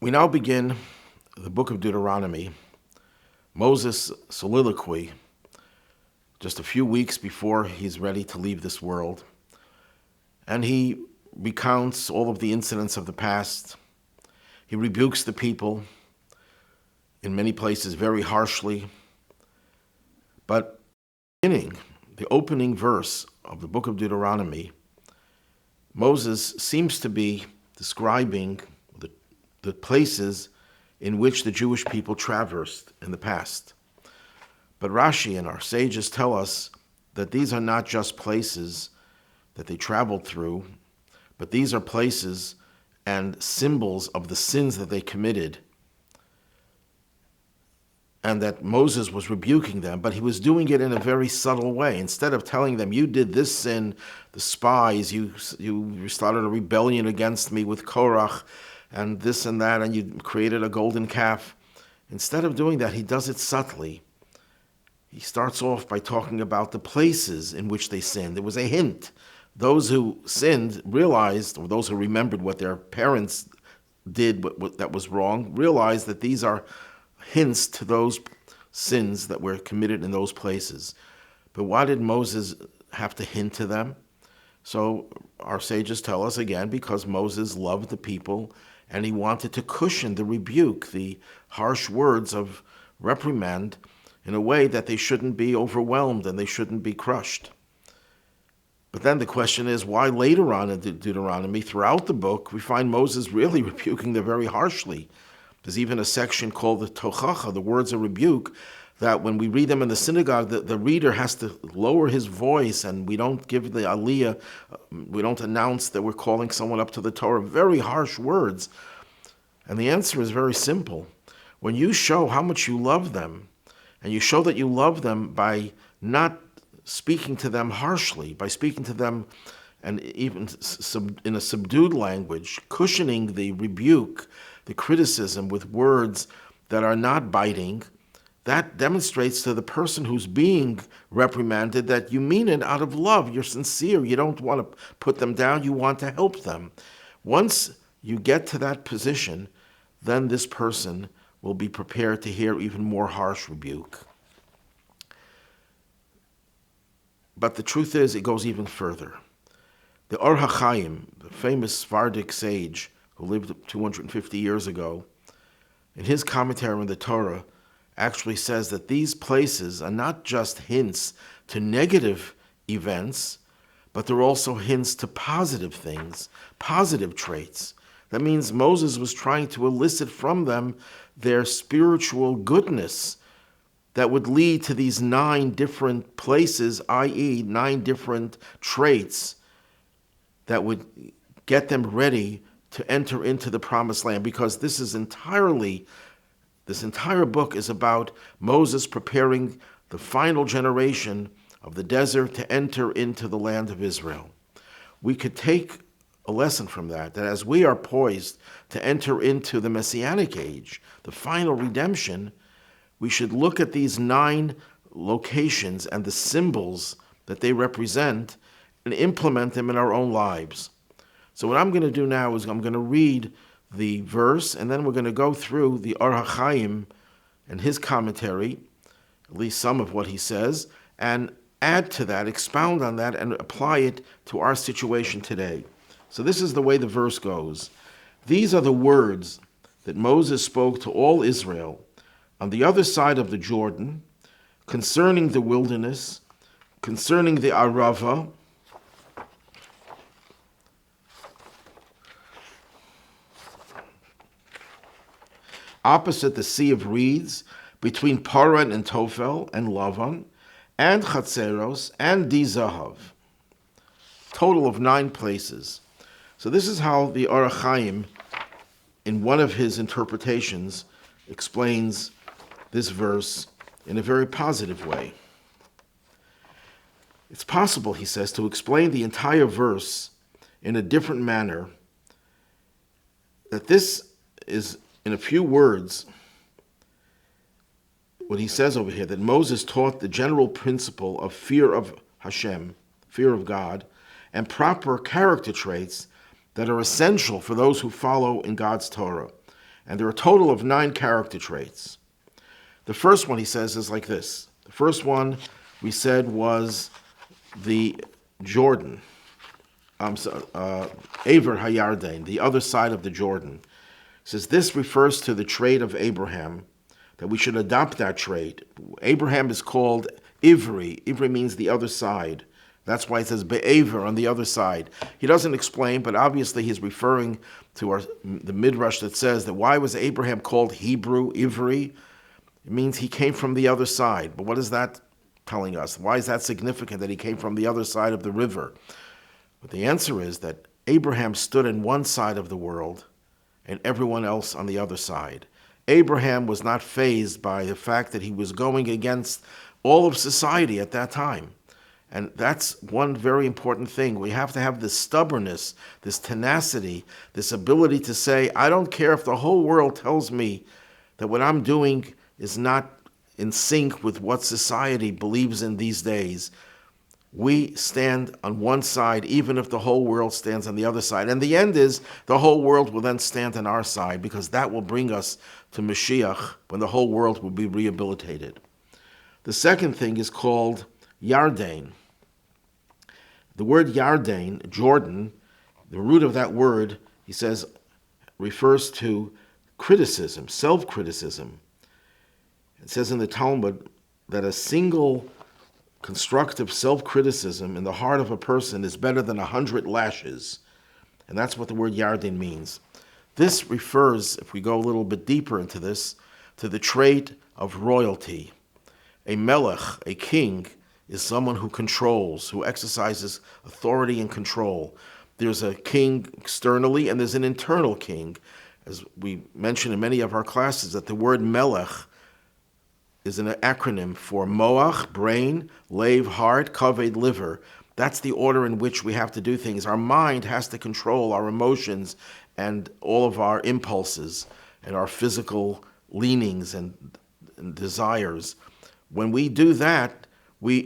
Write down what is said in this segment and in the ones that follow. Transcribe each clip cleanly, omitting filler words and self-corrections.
We now begin the book of Deuteronomy, Moses' soliloquy, just a few weeks before he's ready to leave this world. And he recounts all of the incidents of the past. He rebukes the people, in many places very harshly. But the opening verse of the book of Deuteronomy, Moses seems to be describing the places in which the Jewish people traversed in the past. But Rashi and our sages tell us that these are not just places that they traveled through, but these are places and symbols of the sins that they committed, and that Moses was rebuking them, but he was doing it in a very subtle way. Instead of telling them, you did this sin, the spies, you started a rebellion against me with Korach, and this and that, and you created a golden calf. Instead of doing that, he does it subtly. He starts off by talking about the places in which they sinned. It was a hint. Those who sinned realized, or those who remembered what their parents did that was wrong, realized that these are hints to those sins that were committed in those places. But why did Moses have to hint to them? So our sages tell us again, because Moses loved the people and he wanted to cushion the rebuke, the harsh words of reprimand, in a way that they shouldn't be overwhelmed and they shouldn't be crushed. But then the question is, why later on in Deuteronomy, throughout the book, we find Moses really rebuking them very harshly? There's even a section called the Tochacha, the words of rebuke, that when we read them in the synagogue, the reader has to lower his voice, and we don't give the aliyah, we don't announce that we're calling someone up to the Torah. Very harsh words. And the answer is very simple. When you show how much you love them, and you show that you love them by not speaking to them harshly, by speaking to them and even in a subdued language, cushioning the rebuke, the criticism with words that are not biting, that demonstrates to the person who's being reprimanded that you mean it out of love. You're sincere. You don't want to put them down. You want to help them. Once you get to that position, then this person will be prepared to hear even more harsh rebuke. But the truth is, it goes even further. The Or HaChaim, the famous Sephardic sage who lived 250 years ago, in his commentary on the Torah, actually says that these places are not just hints to negative events, but they're also hints to positive things, positive traits. That means Moses was trying to elicit from them their spiritual goodness that would lead to these 9 different places, i.e., 9 different traits that would get them ready to enter into the promised land, because this entire book is about Moses preparing the final generation of the desert to enter into the land of Israel. We could take a lesson from that as we are poised to enter into the Messianic age, the final redemption, we should look at these 9 locations and the symbols that they represent and implement them in our own lives. So what I'm going to do now is I'm going to read the verse, and then we're going to go through the Or HaChaim and his commentary, at least some of what he says, and add to that, expound on that, and apply it to our situation today. So this is the way the verse goes. These are the words that Moses spoke to all Israel on the other side of the Jordan, concerning the wilderness, concerning the Arava, opposite the Sea of Reeds, between Paran and Tophel and Lavan, and Chatzeros and Dizahav. Total of 9 places. So this is how the Or HaChaim, in one of his interpretations, explains this verse in a very positive way. It's possible, he says, to explain the entire verse in a different manner, that this is, in a few words, what he says over here, that Moses taught the general principle of fear of Hashem, fear of God, and proper character traits that are essential for those who follow in God's Torah. And there are a total of 9 character traits. The first one, he says, is like this. The first one we said was the Jordan. Aver Hayarden, the other side of the Jordan. He says this refers to the trait of Abraham, that we should adopt that trait. Abraham is called Ivri. Ivri means the other side. That's why it says Be'aver, on the other side. He doesn't explain, but obviously he's referring to the Midrash that says that why was Abraham called Hebrew, Ivri? It means he came from the other side. But what is that telling us? Why is that significant that he came from the other side of the river? But the answer is that Abraham stood on one side of the world and everyone else on the other side. Abraham was not fazed by the fact that he was going against all of society at that time. And that's one very important thing. We have to have this stubbornness, this tenacity, this ability to say, I don't care if the whole world tells me that what I'm doing is not in sync with what society believes in these days. We stand on one side, even if the whole world stands on the other side. And the end is the whole world will then stand on our side, because that will bring us to Mashiach, when the whole world will be rehabilitated. The second thing is called Yarden. The word Yarden, Jordan, the root of that word, he says, refers to criticism, self-criticism. It says in the Talmud that a single constructive self-criticism in the heart of a person is better than 100 lashes. And that's what the word Yarden means. This refers, if we go a little bit deeper into this, to the trait of royalty. A melech, a king, is someone who controls, who exercises authority and control. There's a king externally and there's an internal king. As we mentioned in many of our classes, that the word melech is an acronym for moach, brain, lev, heart, kaved, liver. That's the order in which we have to do things. Our mind has to control our emotions and all of our impulses and our physical leanings and desires. When we do that, we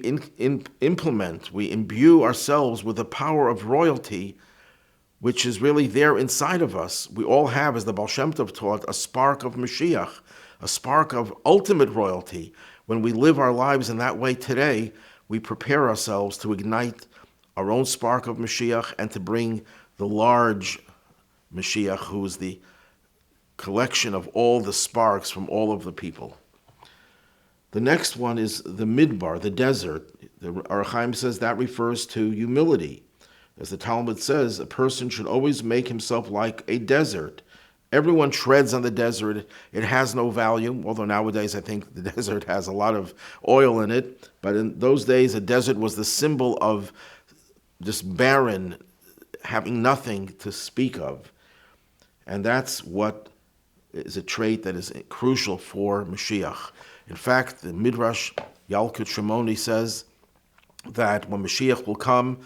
implement, we imbue ourselves with the power of royalty, which is really there inside of us. We all have, as the Baal Shem Tov taught, a spark of Mashiach, a spark of ultimate royalty. When we live our lives in that way today, we prepare ourselves to ignite our own spark of Mashiach and to bring the large Mashiach, who is the collection of all the sparks from all of the people. The next one is the Midbar, the desert. The Ohr HaChaim says that refers to humility. As the Talmud says, a person should always make himself like a desert. Everyone treads on the desert. It has no value, although nowadays I think the desert has a lot of oil in it. But in those days, a desert was the symbol of just barren, having nothing to speak of. And that's what is a trait that is crucial for Mashiach. In fact, the Midrash Yalkut Shimoni says that when Mashiach will come,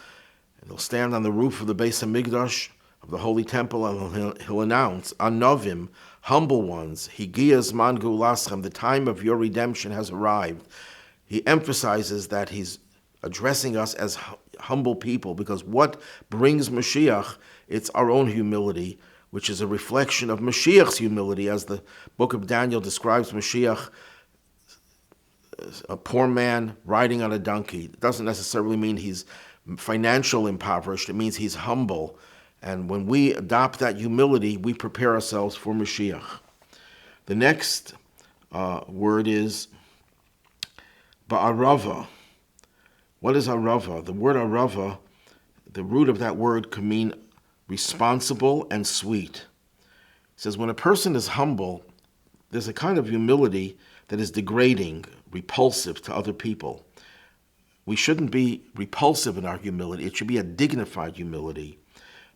he'll stand on the roof of the Beis HaMikdash, of the Holy Temple, and he'll announce, Anovim, humble ones, Higiyas man gulaschem, the time of your redemption has arrived. He emphasizes that he's addressing us as humble people, because what brings Mashiach? It's our own humility, which is a reflection of Mashiach's humility, as the book of Daniel describes Mashiach, a poor man riding on a donkey. It doesn't necessarily mean he's financially impoverished. It means he's humble. And when we adopt that humility, we prepare ourselves for Mashiach. The next word is ba'arava. What is arava? The word arava, the root of that word could mean responsible and sweet. It says when a person is humble, there's a kind of humility that is degrading, repulsive to other people. We shouldn't be repulsive in our humility. It should be a dignified humility.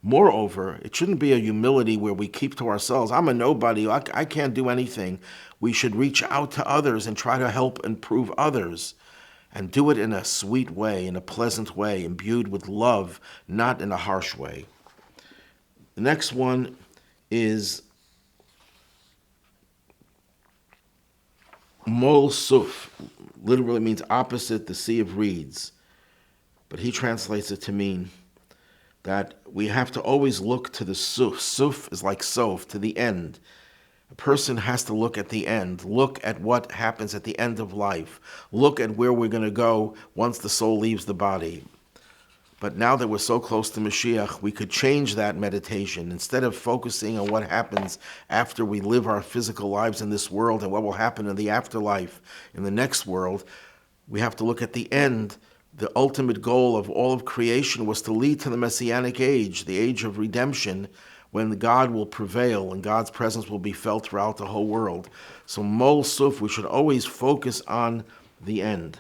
Moreover, it shouldn't be a humility where we keep to ourselves. I'm a nobody. I can't do anything. We should reach out to others and try to help improve others, and do it in a sweet way, in a pleasant way, imbued with love, not in a harsh way. The next one is Mol Suf. Literally means opposite, the sea of reeds. But he translates it to mean that we have to always look to the Suf. Suf is like Sof, to the end. A person has to look at the end, look at what happens at the end of life, look at where we're going to go once the soul leaves the body. But now that we're so close to Mashiach, we could change that meditation. Instead of focusing on what happens after we live our physical lives in this world and what will happen in the afterlife, in the next world, we have to look at the end. The ultimate goal of all of creation was to lead to the Messianic age, the age of redemption, when God will prevail and God's presence will be felt throughout the whole world. So Mol Suf, we should always focus on the end.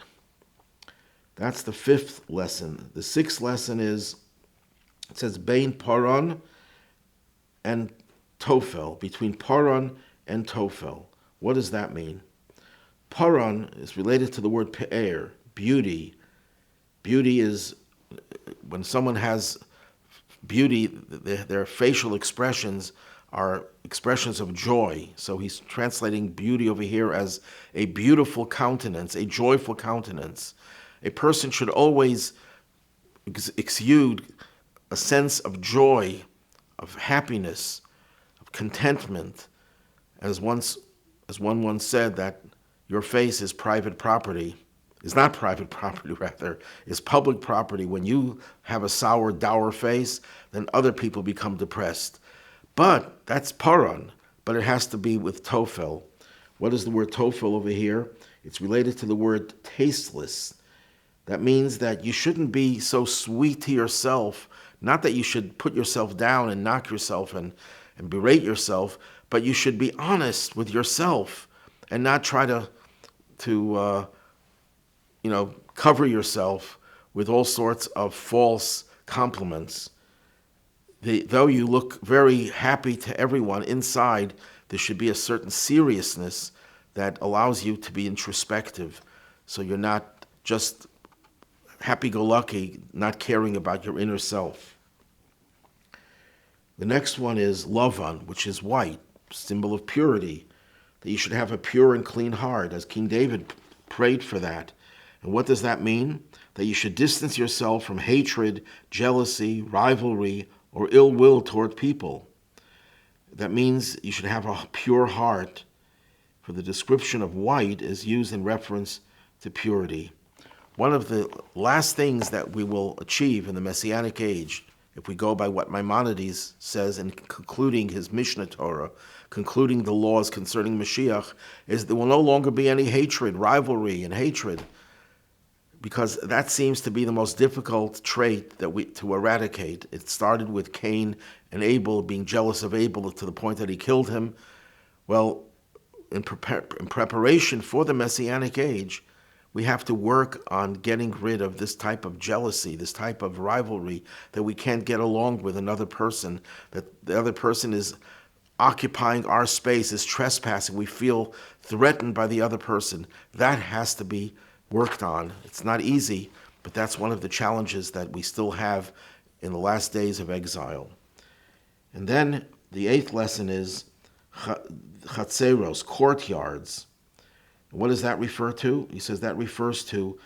That's the fifth lesson. The sixth lesson is, it says, Bein Paran and Tofel, between Paran and Tofel. What does that mean? Paran is related to the word Pe'er, beauty. Beauty is, when someone has beauty, their facial expressions are expressions of joy. So he's translating beauty over here as a beautiful countenance, a joyful countenance. A person should always exude a sense of joy, of happiness, of contentment. As one once said, that your face is private property, is not private property, rather, is public property. When you have a sour, dour face, then other people become depressed. But that's paran, but it has to be with tofel. What is the word tofel over here? It's related to the word tasteless. That means that you shouldn't be so sweet to yourself, not that you should put yourself down and knock yourself and berate yourself, but you should be honest with yourself and not try to cover yourself with all sorts of false compliments. Though you look very happy to everyone, inside there should be a certain seriousness that allows you to be introspective, so you're not just happy-go-lucky, not caring about your inner self. The next one is Lavan, which is white, symbol of purity, that you should have a pure and clean heart, as King David prayed for that. And what does that mean? That you should distance yourself from hatred, jealousy, rivalry, or ill will toward people. That means you should have a pure heart, for the description of white is used in reference to purity. One of the last things that we will achieve in the Messianic age, if we go by what Maimonides says in concluding his Mishnah Torah, concluding the laws concerning Mashiach, is there will no longer be any hatred, rivalry, and hatred, because that seems to be the most difficult trait to eradicate. It started with Cain and Abel being jealous of Abel to the point that he killed him. Well, in preparation for the Messianic age, we have to work on getting rid of this type of jealousy, this type of rivalry, that we can't get along with another person, that the other person is occupying our space, is trespassing. We feel threatened by the other person. That has to be worked on. It's not easy, but that's one of the challenges that we still have in the last days of exile. And then the eighth lesson is chatzeros, courtyards. What does that refer to? He says that refers to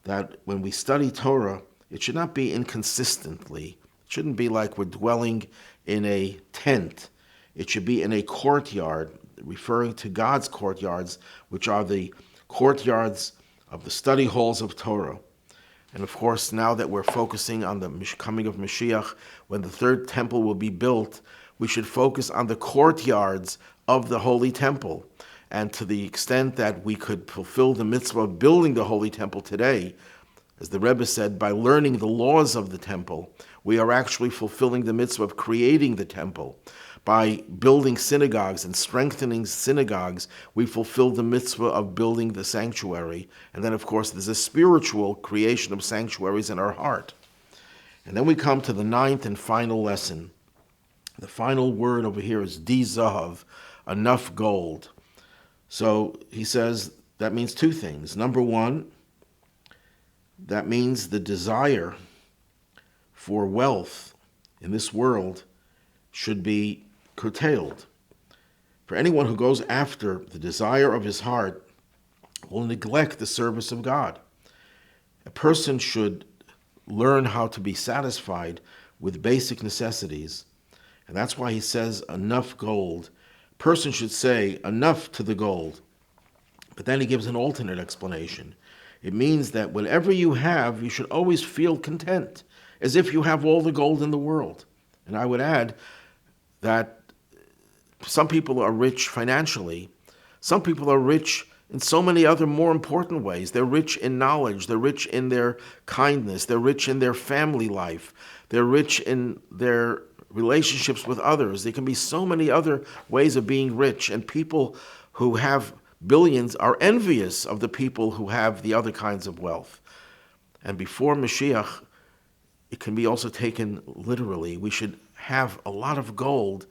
that when we study Torah, it should not be inconsistently. It shouldn't be like we're dwelling in a tent. It should be in a courtyard, referring to God's courtyards, which are the courtyards of the study halls of Torah. And of course, now that we're focusing on the coming of Mashiach, when the third temple will be built, we should focus on the courtyards of the Holy Temple. And to the extent that we could fulfill the mitzvah of building the Holy Temple today, as the Rebbe said, by learning the laws of the temple, we are actually fulfilling the mitzvah of creating the temple. By building synagogues and strengthening synagogues, we fulfill the mitzvah of building the sanctuary. And then, of course, there's a spiritual creation of sanctuaries in our heart. And then we come to the ninth and final lesson. The final word over here is di zahav, enough gold. So he says that means two things. Number one, that means the desire for wealth in this world should be curtailed. For anyone who goes after the desire of his heart will neglect the service of God. A person should learn how to be satisfied with basic necessities. And that's why he says enough gold, person should say enough to the gold. But then he gives an alternate explanation. It means that whatever you have, you should always feel content, as if you have all the gold in the world. And I would add that some people are rich financially. Some people are rich in so many other more important ways. They're rich in knowledge. They're rich in their kindness. They're rich in their family life. They're rich in their relationships with others. There can be so many other ways of being rich, and people who have billions are envious of the people who have the other kinds of wealth. And before Mashiach, it can be also taken literally. We should have a lot of gold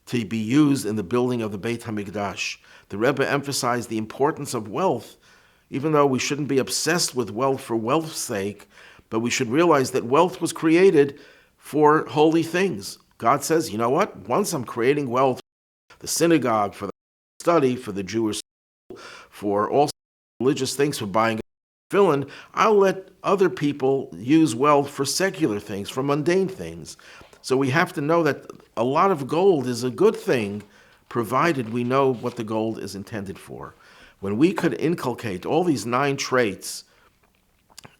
to be used in the building of the Beit HaMikdash. The Rebbe emphasized the importance of wealth, even though we shouldn't be obsessed with wealth for wealth's sake, but we should realize that wealth was created for holy things. God says, you know what? Once I'm creating wealth for the synagogue, for the study, for the Jewish school, for all religious things, for buying tefillin, I'll let other people use wealth for secular things, for mundane things. So we have to know that a lot of gold is a good thing, provided we know what the gold is intended for. When we could inculcate all these 9 traits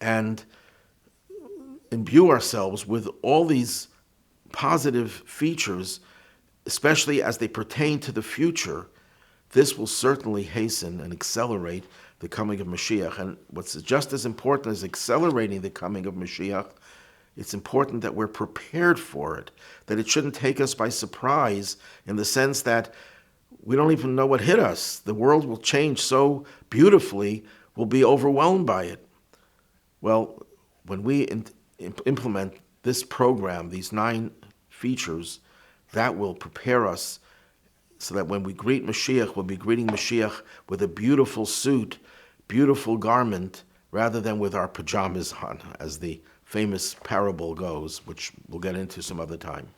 and imbue ourselves with all these positive features, especially as they pertain to the future, this will certainly hasten and accelerate the coming of Mashiach. And what's just as important as accelerating the coming of Mashiach, it's important that we're prepared for it, that it shouldn't take us by surprise in the sense that we don't even know what hit us. The world will change so beautifully, we'll be overwhelmed by it. Well, when we implement this program, these 9 features, that will prepare us so that when we greet Mashiach, we'll be greeting Mashiach with a beautiful suit, beautiful garment, rather than with our pajamas on, as the famous parable goes, which we'll get into some other time.